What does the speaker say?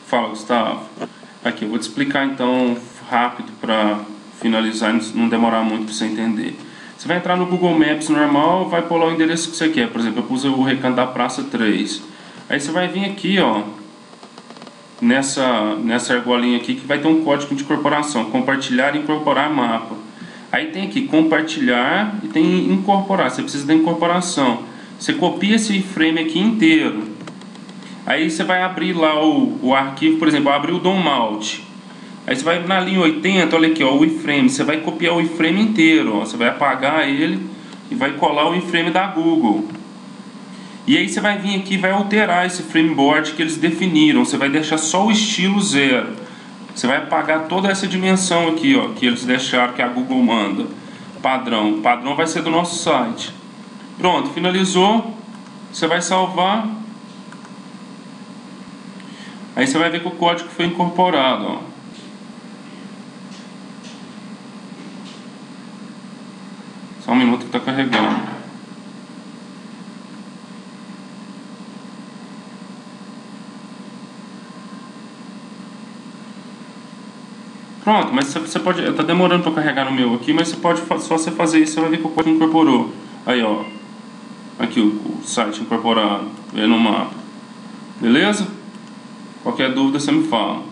Fala, Gustavo. Aqui, eu vou te explicar então rápido para finalizar e não demorar muito para você entender. Você vai entrar no Google Maps normal, vai pôr lá o endereço que você quer. Por exemplo, eu pus o Recanto da Praça 3. Aí você vai vir aqui, ó, nessa argolinha aqui que vai ter um código de incorporação, compartilhar e incorporar mapa. Aí tem aqui compartilhar e tem incorporar. Você precisa da incorporação. Você copia esse frame aqui inteiro. Aí você vai abrir lá o arquivo, por exemplo, abrir o DOM Malt. Aí você vai na linha 80, olha aqui, ó, o iframe. Você vai copiar o iframe inteiro, ó. Você vai apagar ele e vai colar o iframe da Google. E aí você vai vir aqui e vai alterar esse frameboard que eles definiram. Você vai deixar só o estilo 0. Você vai apagar toda essa dimensão aqui, ó, que eles deixaram, que a Google manda. Padrão. O padrão vai ser do nosso site. Pronto, finalizou. Você vai salvar. Aí você vai ver que o código foi incorporado, ó. Só um minuto que está carregando. Pronto, mas você pode... Está demorando para carregar no meu aqui, mas você pode só você fazer isso, você vai ver que o código incorporou. Aí, ó. Aqui o site incorporado. Vê no mapa. Beleza? Qualquer dúvida você me fala.